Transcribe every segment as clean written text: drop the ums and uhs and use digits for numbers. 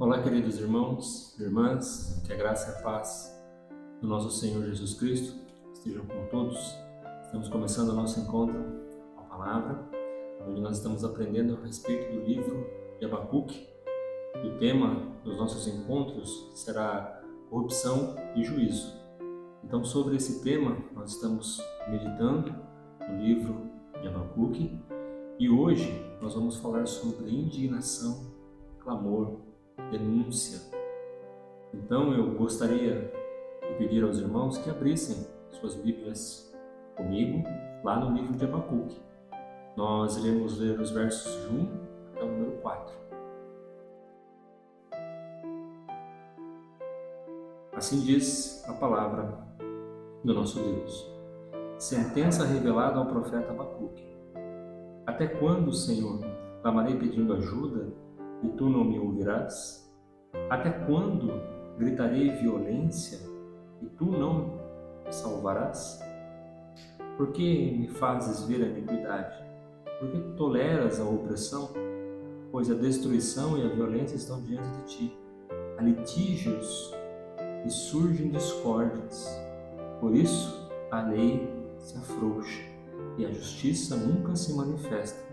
Olá, queridos irmãos, irmãs, que a graça e a paz do nosso Senhor Jesus Cristo estejam com todos. Estamos começando o nosso encontro com a palavra, onde nós estamos aprendendo a respeito do livro de Abacuque. E o tema dos nossos encontros será corrupção e juízo. Então, sobre esse tema, nós estamos meditando no livro de Abacuque e hoje nós vamos falar sobre indignação, clamor, denúncia. Então eu gostaria de pedir aos irmãos que abrissem suas Bíblias comigo lá no livro de Abacuque. Nós iremos ler os versos de 1 até o número 4. Assim diz a palavra do nosso Deus. Sentença revelada ao profeta Abacuque. Até quando, Senhor, clamarei pedindo ajuda e tu não me ouvirás? Até quando gritarei violência e tu não me salvarás? Por que me fazes ver a iniquidade? Por que toleras a opressão? Pois a destruição e a violência estão diante de ti. Há litígios e surgem discórdias. Por isso a lei se afrouxa e a justiça nunca se manifesta.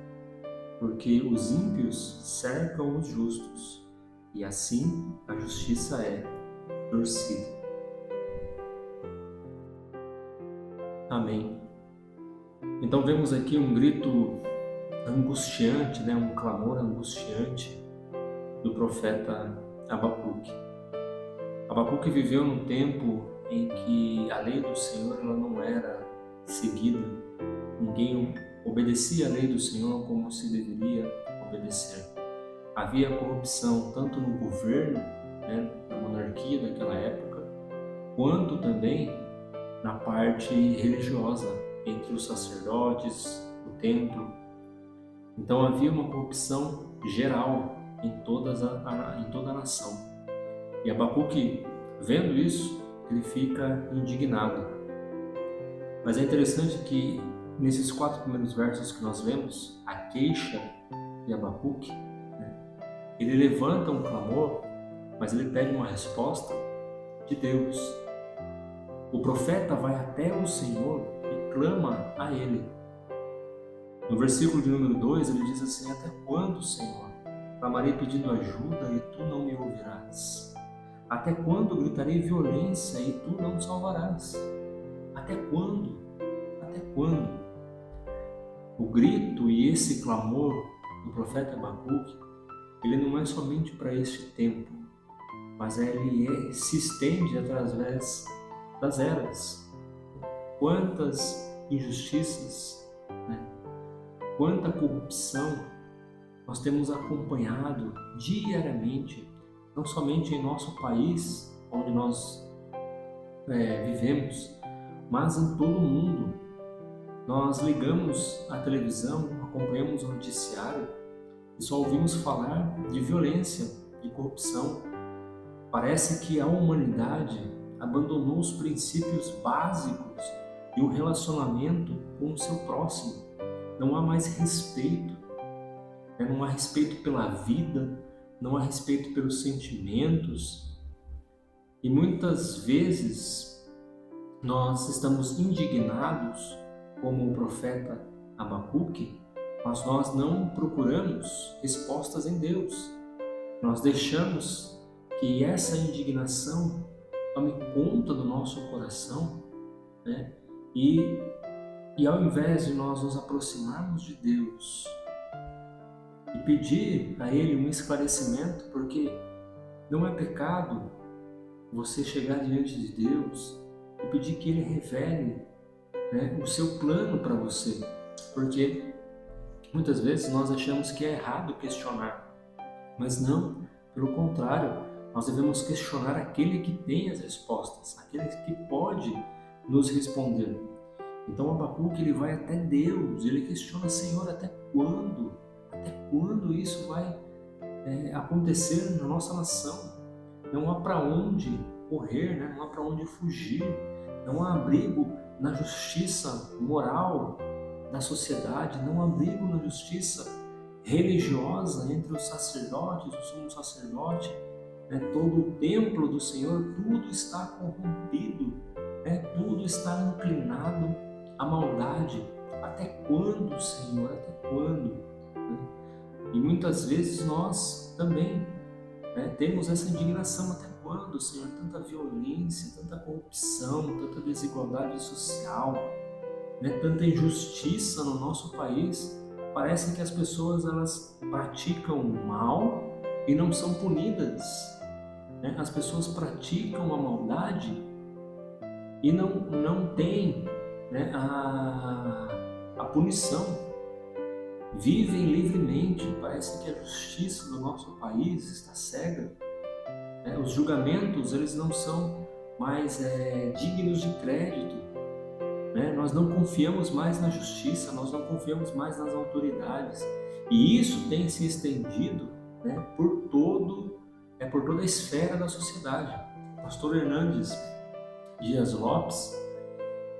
Porque os ímpios cercam os justos, e assim a justiça é torcida. Amém. Então vemos aqui um grito angustiante, um clamor angustiante do profeta Abacuque. Abacuque viveu num tempo em que a lei do Senhor ela não era seguida, ninguém obedecia a lei do Senhor como se deveria obedecer. Havia corrupção tanto no governo, na monarquia daquela época, quanto também na parte religiosa, entre os sacerdotes, o templo. Então havia uma corrupção geral em toda a nação. E Abacuque, vendo isso, ele fica indignado. Mas é interessante que nesses 4 primeiros versos que nós lemos, a queixa de Abacuque, ele levanta um clamor, mas ele pede uma resposta de Deus. O profeta vai até o Senhor e clama a Ele. No versículo de número 2, ele diz assim: até quando, Senhor, clamarei pedindo ajuda e tu não me ouvirás? Até quando gritarei violência e tu não me salvarás? Até quando? Até quando? O grito e esse clamor do profeta Abacuque, ele não é somente para este tempo, mas ele se estende através das eras. Quantas injustiças, quanta corrupção nós temos acompanhado diariamente, não somente em nosso país, onde nós vivemos, mas em todo o mundo. Nós ligamos a televisão, acompanhamos o noticiário e só ouvimos falar de violência, de corrupção. Parece que a humanidade abandonou os princípios básicos e o relacionamento com o seu próximo. Não há mais respeito, não há respeito pela vida, não há respeito pelos sentimentos. E muitas vezes nós estamos indignados como o profeta Abacuque, mas nós não procuramos respostas em Deus. Nós deixamos que essa indignação tome conta do nosso coração, e ao invés de nós nos aproximarmos de Deus e pedir a Ele um esclarecimento, porque não é pecado você chegar diante de Deus e pedir que Ele revele o seu plano para você, porque muitas vezes nós achamos que é errado questionar, mas não, pelo contrário, nós devemos questionar aquele que tem as respostas, aquele que pode nos responder. Então Abacuque ele vai até Deus, ele questiona: Senhor, até quando? Até quando isso vai acontecer na nossa nação? Não há para onde correr, não há para onde fugir, não há abrigo na justiça moral da sociedade, não há abrigo na justiça religiosa entre os sacerdotes, o sumo sacerdote né, todo o templo do Senhor, tudo está corrompido, né, tudo está inclinado à maldade. Até quando, Senhor? Até quando? Né? E muitas vezes nós também, né, temos essa indignação. Até quando, Senhor? Tanta violência, tanta corrupção, tanta desigualdade social, né, tanta injustiça no nosso país. Parece que as pessoas elas praticam o mal e não são punidas, né? As pessoas praticam a maldade e não têm, né, a punição. Vivem livremente. Parece que a justiça do nosso país está cega, né? Os julgamentos eles não são mais dignos de crédito, né? Nós não confiamos mais na justiça, nós não confiamos mais nas autoridades, e isso tem se estendido, né, por toda a esfera da sociedade. O pastor Hernandes Dias Lopes,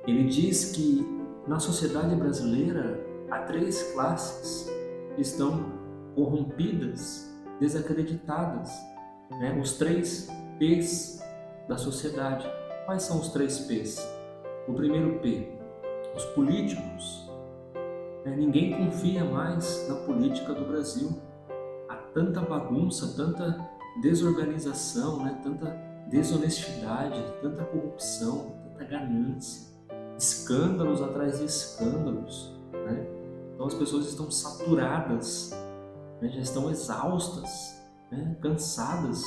ele diz que na sociedade brasileira há 3 classes que estão corrompidas, desacreditadas, né? Os 3 P's da sociedade. Quais são os 3 P's? O primeiro P, os políticos. Né? Ninguém confia mais na política do Brasil. Há tanta bagunça, tanta desorganização, né? Tanta desonestidade, tanta corrupção, tanta ganância, escândalos atrás de escândalos, né? Então as pessoas estão saturadas, né? Já estão exaustas, né? Cansadas,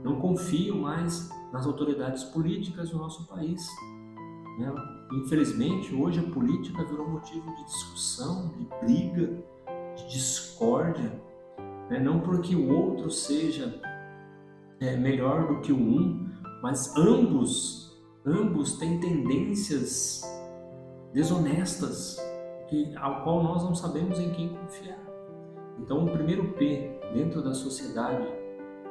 não confiam mais nas autoridades políticas do nosso país. Infelizmente, hoje a política virou motivo de discussão, de briga, de discórdia, né? Não porque o outro seja melhor do que o um, mas ambos têm tendências desonestas, ao qual nós não sabemos em quem confiar. Então, o primeiro P dentro da sociedade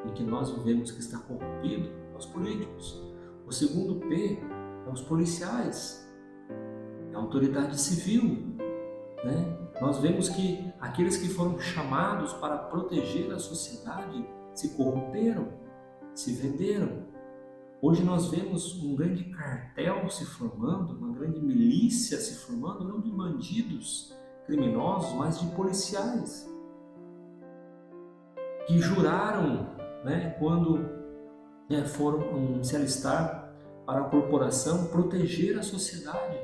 em que nós vivemos que está corrompido é os políticos. O segundo P é os policiais, é a autoridade civil, né? Nós vemos que aqueles que foram chamados para proteger a sociedade se corromperam, se venderam. Hoje nós vemos um grande cartel se formando, uma grande milícia se formando, não de bandidos criminosos, mas de policiais que juraram, né, quando foram se alistar para a corporação, proteger a sociedade.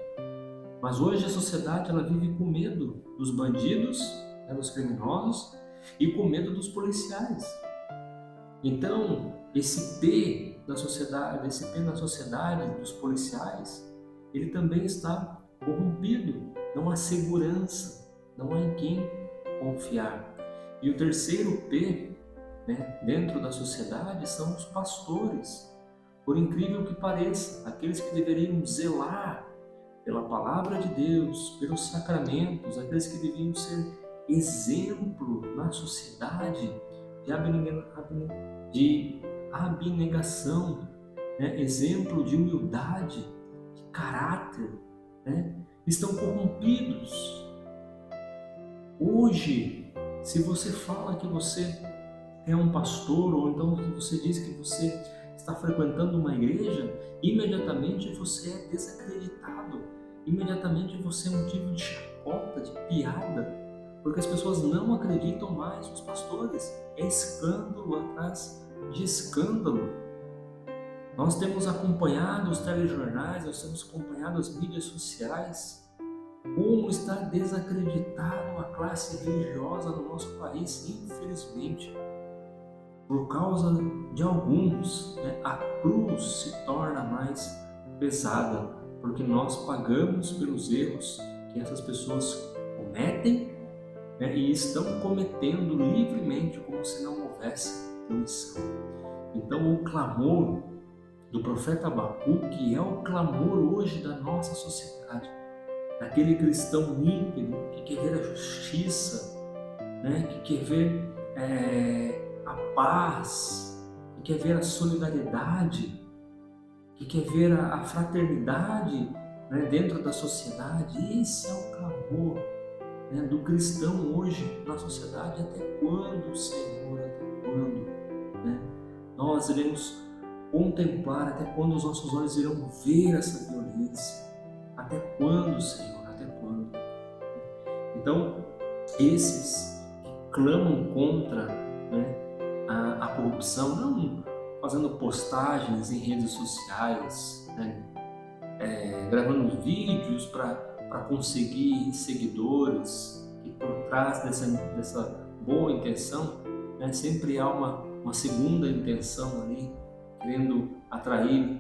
Mas hoje a sociedade ela vive com medo dos bandidos, né, dos criminosos, e com medo dos policiais. Então, esse P da sociedade, dos policiais, ele também está corrompido. Não há segurança, não há em quem confiar. E o terceiro P, né, dentro da sociedade são os pastores. Por incrível que pareça, aqueles que deveriam zelar pela palavra de Deus, pelos sacramentos, aqueles que deviam ser exemplo na sociedade de abnegação, né? Exemplo de humildade, de caráter, né? Estão corrompidos. Hoje, se você fala que você é um pastor, ou então você diz que você está frequentando uma igreja, imediatamente você é desacreditado, imediatamente você é motivo de chacota, de piada, porque as pessoas não acreditam mais nos pastores. É escândalo atrás de escândalo. Nós temos acompanhado os telejornais, nós temos acompanhado as mídias sociais, como está desacreditado a classe religiosa no nosso país, infelizmente. Por causa de alguns, né, a cruz se torna mais pesada, porque nós pagamos pelos erros que essas pessoas cometem, né, e estão cometendo livremente, como se não houvesse punição. Então, o clamor do profeta Abacuque é o clamor hoje da nossa sociedade, daquele cristão ímpio que quer ver a justiça, né, que quer ver a paz, que quer ver a solidariedade, que quer ver a fraternidade, né, dentro da sociedade. Esse é o clamor, né, do cristão hoje na sociedade. Até quando, Senhor? Até quando? Né? Nós iremos contemplar, até quando os nossos olhos irão ver essa violência? Até quando, Senhor? Até quando? Então, esses que clamam contra, né, a corrupção, não fazendo postagens em redes sociais, né, gravando vídeos para conseguir seguidores, e por trás dessa boa intenção, né, sempre há uma segunda intenção ali, querendo atrair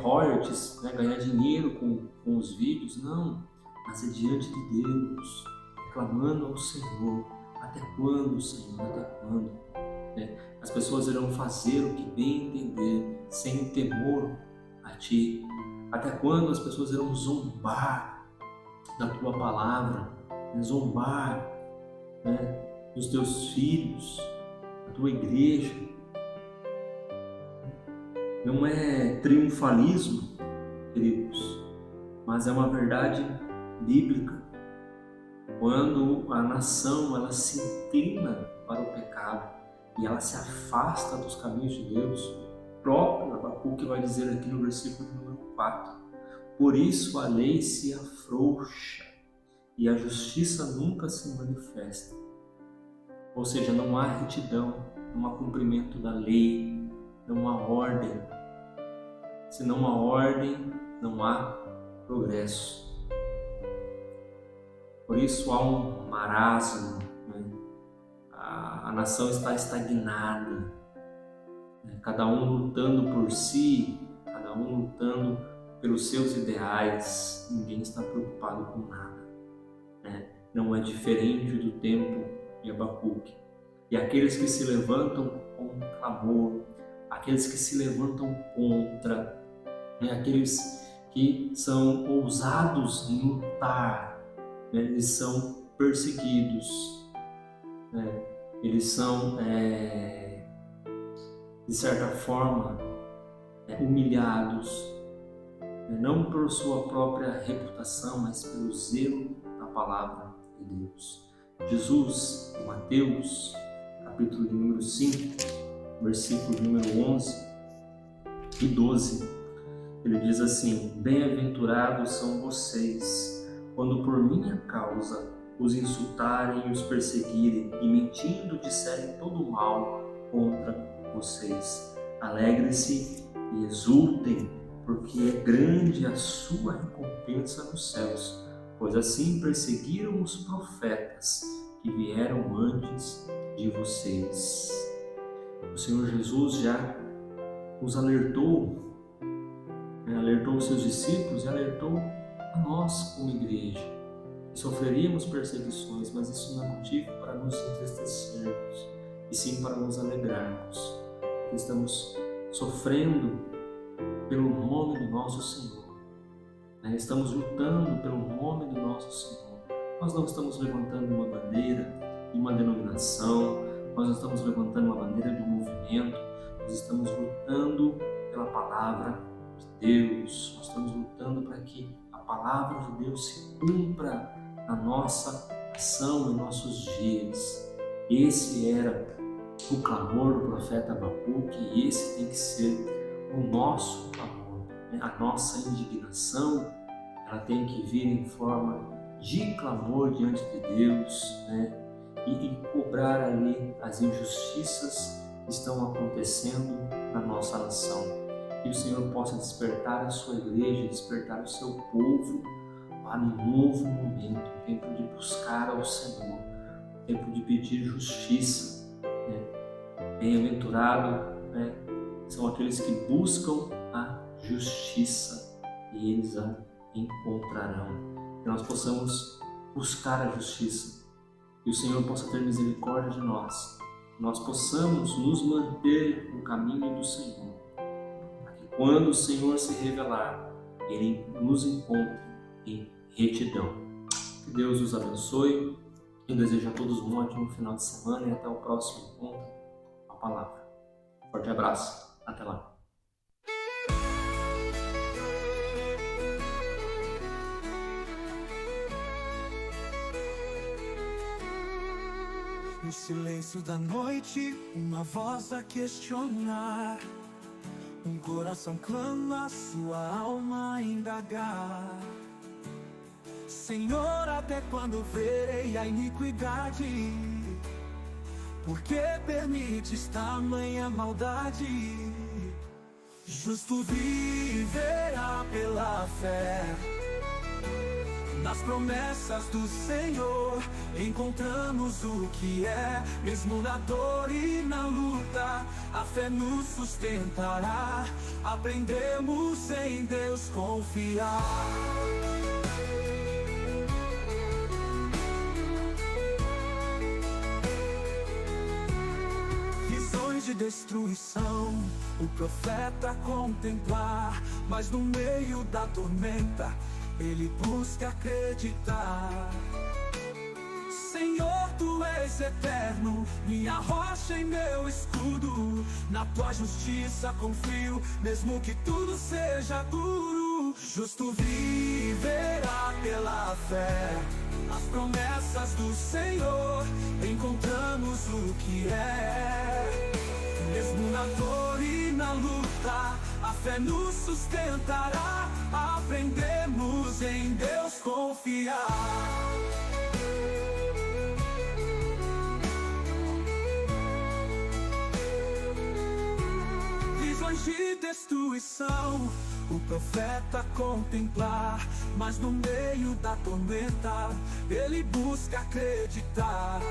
royalties, né, ganhar dinheiro com os vídeos. Não, mas é diante de Deus, clamando ao Senhor. Até quando, Senhor? Até quando? As pessoas irão fazer o que bem entender, sem temor a Ti. Até quando as pessoas irão zombar da Tua palavra, zombar, né, dos Teus filhos, da Tua igreja? Não é triunfalismo, queridos, mas é uma verdade bíblica. Quando a nação ela se inclina para o pecado e ela se afasta dos caminhos de Deus, o próprio Abacuque vai dizer aqui no versículo número 4: por isso a lei se afrouxa e a justiça nunca se manifesta. Ou seja, não há retidão, não há cumprimento da lei, não há ordem. Se não há ordem, não há progresso. Por isso há um marasmo, né? A nação está estagnada, né? Cada um lutando por si, cada um lutando pelos seus ideais, ninguém está preocupado com nada, né? Não é diferente do tempo de Abacuque. E aqueles que se levantam com clamor, aqueles que se levantam contra, né? Aqueles que são ousados em lutar, né? Eles são perseguidos, né? Eles são, de certa forma, humilhados, né? Não por sua própria reputação, mas pelo zelo da palavra de Deus. Jesus, em Mateus, capítulo número 5, versículo número 11 e 12, ele diz assim: bem-aventurados são vocês, quando por minha causa os insultarem e os perseguirem, e mentindo disserem todo mal contra vocês. Alegrem-se e exultem, porque é grande a sua recompensa nos céus, pois assim perseguiram os profetas que vieram antes de vocês. O Senhor Jesus já os alertou, alertou os seus discípulos e alertou a nós como igreja. Sofreríamos perseguições, mas isso não é motivo para nos entristecermos, e sim para nos alegrarmos. Estamos sofrendo pelo nome do nosso Senhor, né? Estamos lutando pelo nome do nosso Senhor. Nós não estamos levantando uma bandeira de uma denominação, nós não estamos levantando uma bandeira de um movimento, nós estamos lutando pela palavra de Deus, nós estamos lutando para que a palavra de Deus se cumpra na nossa ação, em nossos dias. Esse era o clamor do profeta Abacuque, e esse tem que ser o nosso clamor, né? A nossa indignação, ela tem que vir em forma de clamor diante de Deus, né? E cobrar ali as injustiças que estão acontecendo na nossa nação. Que o Senhor possa despertar a sua igreja, despertar o seu povo para um novo momento, tempo de buscar ao Senhor, tempo de pedir justiça, né? Bem-aventurado, né, são aqueles que buscam a justiça, e eles a encontrarão. Que nós possamos buscar a justiça, que o Senhor possa ter misericórdia de nós, que nós possamos nos manter no caminho do Senhor, para que quando o Senhor se revelar, Ele nos encontre em retidão. Que Deus os abençoe. Eu desejo a todos um ótimo final de semana e até o próximo encontro com a palavra. Forte abraço. Até lá. No silêncio da noite, uma voz a questionar, um coração clama, sua alma a indagar. Senhor, até quando verei a iniquidade? Por que permites tamanha maldade? Justo viverá pela fé, nas promessas do Senhor encontramos o que é. Mesmo na dor e na luta, a fé nos sustentará. Aprendemos em Deus confiar. De destruição, o profeta contemplar, mas no meio da tormenta, ele busca acreditar. Senhor, Tu és eterno, minha rocha e meu escudo. Na Tua justiça confio, mesmo que tudo seja duro. Justo viverá pela fé, as promessas do Senhor encontramos o que é. Mesmo na dor e na luta, a fé nos sustentará. Aprendemos em Deus confiar. Visões de destruição, o profeta contemplar, mas no meio da tormenta, ele busca acreditar.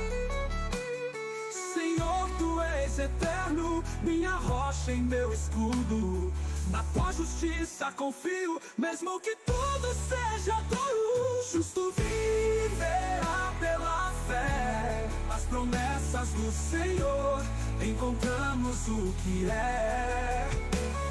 Senhor, Tu és eterno, minha rocha e meu escudo. Na Tua justiça confio, mesmo que tudo seja duro. Justo viverá pela fé, as promessas do Senhor encontramos o que é.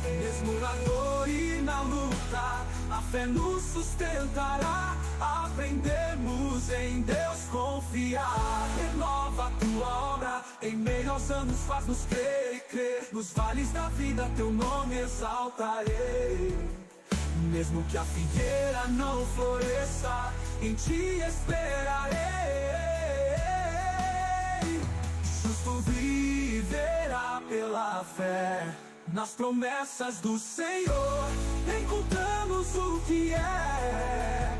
Mesmo na dor e na luta, a fé nos sustentará. Aprendemos em Deus confiar. Renova a Tua obra, em meio aos anos faz-nos crer e crer. Nos vales da vida Teu nome exaltarei. Mesmo que a figueira não floresça, em Ti esperarei. Justo viverá pela fé, nas promessas do Senhor encontramos o que é.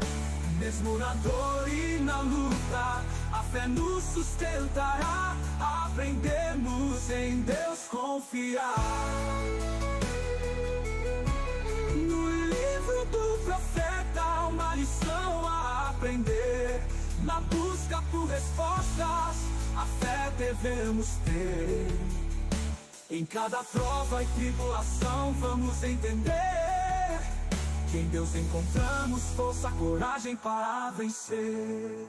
Mesmo na dor e na luta, a fé nos sustentará. Aprendemos em Deus confiar. No livro do profeta há uma lição a aprender. Na busca por respostas, a fé devemos ter. Em cada prova e tribulação vamos entender que em Deus encontramos força, coragem para vencer.